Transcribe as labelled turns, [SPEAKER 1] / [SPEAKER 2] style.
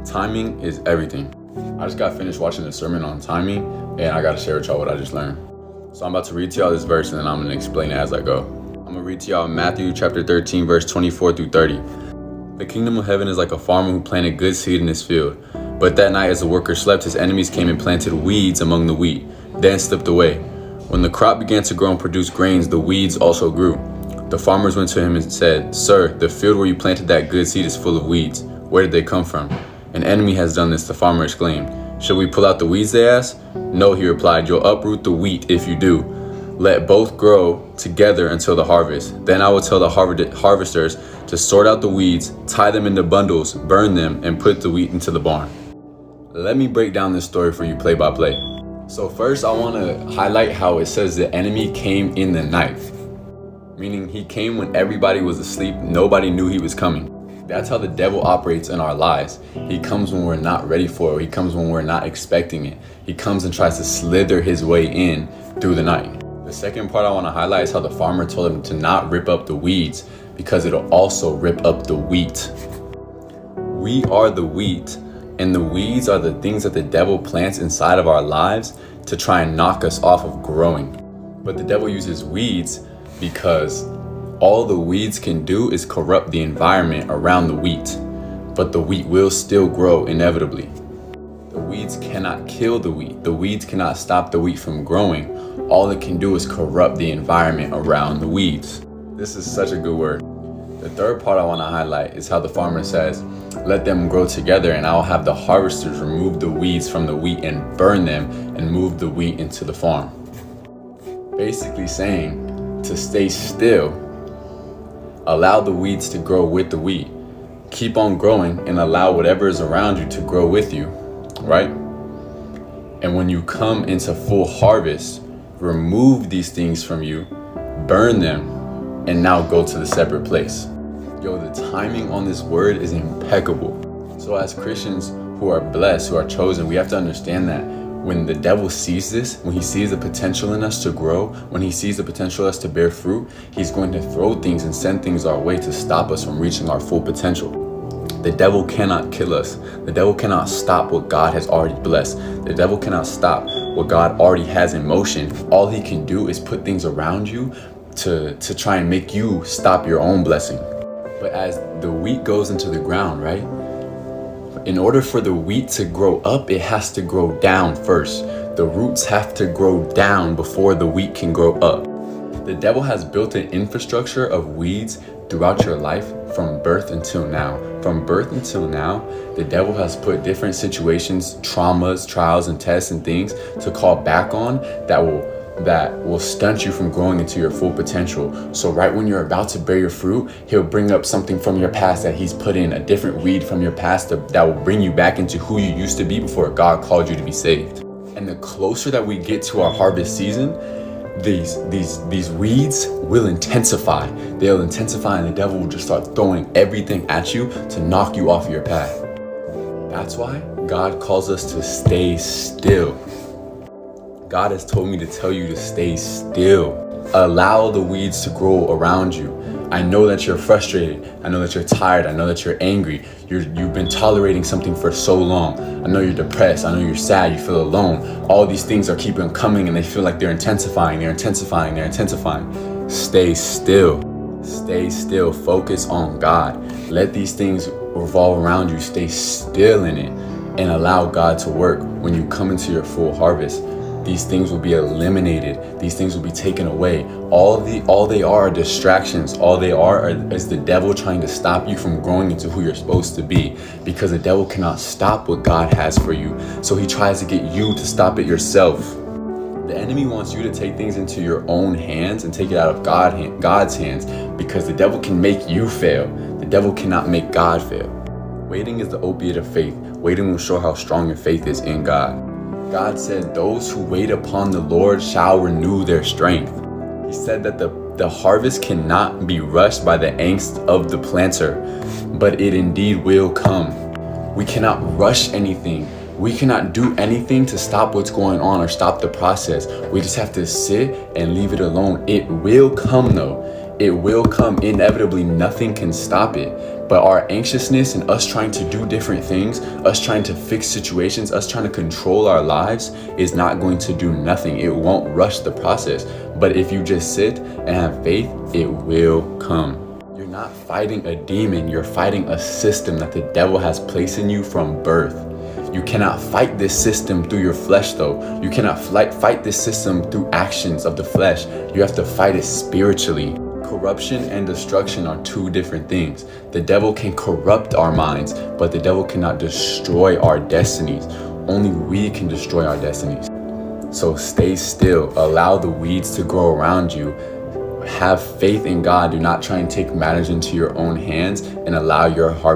[SPEAKER 1] Timing is everything. I just got finished watching a sermon on timing, and I gotta share with y'all what I just learned. So I'm about to read to y'all this verse, and then I'm gonna explain it as I go. I'm gonna read to y'all Matthew chapter 13, verse 24 through 30. The kingdom of heaven is like a farmer who planted good seed in his field. But that night as the worker slept, his enemies came and planted weeds among the wheat, then slipped away. When the crop began to grow and produce grains, the weeds also grew. The farmers went to him and said, "Sir, the field where you planted that good seed is full of weeds. Where did they come from?" "An enemy has done this," the farmer exclaimed. "Should we pull out the weeds?" they asked. "No," he replied, "you'll uproot the wheat if you do. Let both grow together until the harvest. Then I will tell the harvesters to sort out the weeds, tie them into bundles, burn them, and put the wheat into the barn." Let me break down this story for you play by play. So first I want to highlight how it says the enemy came in the night. Meaning he came when everybody was asleep, nobody knew he was coming. That's how the devil operates in our lives. He comes when we're not ready for it. He comes when we're not expecting it. He comes and tries to slither his way in through the night. The second part I want to highlight is how the farmer told him to not rip up the weeds because it'll also rip up the wheat. We are the wheat, and the weeds are the things that the devil plants inside of our lives to try and knock us off of growing. But the devil uses weeds because all the weeds can do is corrupt the environment around the wheat, but the wheat will still grow inevitably. The weeds cannot kill the wheat. The weeds cannot stop the wheat from growing. All it can do is corrupt the environment around the weeds. This is such a good word. The third part I want to highlight is how the farmer says, "Let them grow together, and I'll have the harvesters remove the weeds from the wheat and burn them and move the wheat into the farm." Basically saying to stay still, allow the weeds to grow with the wheat, keep on growing, and allow whatever is around you to grow with you, right? And when you come into full harvest, remove these things from you, burn them, and now go to the separate place. Yo, the timing on this word is impeccable. So as Christians who are blessed, who are chosen, we have to understand that when the devil sees this, when he sees the potential in us to grow, when he sees the potential in us to bear fruit, he's going to throw things and send things our way to stop us from reaching our full potential. The devil cannot kill us. The devil cannot stop what God has already blessed. The devil cannot stop what God already has in motion. All he can do is put things around you to try and make you stop your own blessing. But as the wheat goes into the ground, right? In order for the wheat to grow up, it has to grow down first. The roots have to grow down before the wheat can grow up. The devil has built an infrastructure of weeds throughout your life from birth until now. From birth until now, the devil has put different situations, traumas, trials, and tests and things to call back on that will stunt you from growing into your full potential. So right when you're about to bear your fruit, he'll bring up something from your past that he's put in, a different weed from your past that will bring you back into who you used to be before God called you to be saved. And the closer that we get to our harvest season, these weeds will intensify. They'll intensify, and the devil will just start throwing everything at you to knock you off your path. That's why God calls us to stay still. God has told me to tell you to stay still. Allow the weeds to grow around you. I know that you're frustrated. I know that you're tired. I know that you're angry. You've been tolerating something for so long. I know you're depressed. I know you're sad. You feel alone. All these things are keeping coming, and they feel like they're intensifying. They're intensifying. They're intensifying. Stay still. Stay still. Focus on God. Let these things revolve around you. Stay still in it and allow God to work. When you come into your full harvest, these things will be eliminated. These things will be taken away. All they are distractions. All they are is the devil trying to stop you from growing into who you're supposed to be, because the devil cannot stop what God has for you. So he tries to get you to stop it yourself. The enemy wants you to take things into your own hands and take it out of God's hands, because the devil can make you fail. The devil cannot make God fail. Waiting is the opiate of faith. Waiting will show how strong your faith is in God. God said, "Those who wait upon the Lord shall renew their strength." He said that the harvest cannot be rushed by the angst of the planter, but it indeed will come. We cannot rush anything. We cannot do anything to stop what's going on or stop the process. We just have to sit and leave it alone. It will come though. It will come. Inevitably, nothing can stop it. But our anxiousness and us trying to do different things, us trying to fix situations, us trying to control our lives is not going to do nothing. It won't rush the process. But if you just sit and have faith, it will come. You're not fighting a demon. You're fighting a system that the devil has placed in you from birth. You cannot fight this system through your flesh though. You cannot fight this system through actions of the flesh. You have to fight it spiritually. Corruption and destruction are two different things. The devil can corrupt our minds, but the devil cannot destroy our destinies. Only we can destroy our destinies. So stay still. Allow the weeds to grow around you. Have faith in God. Do not try and take matters into your own hands and allow your harvest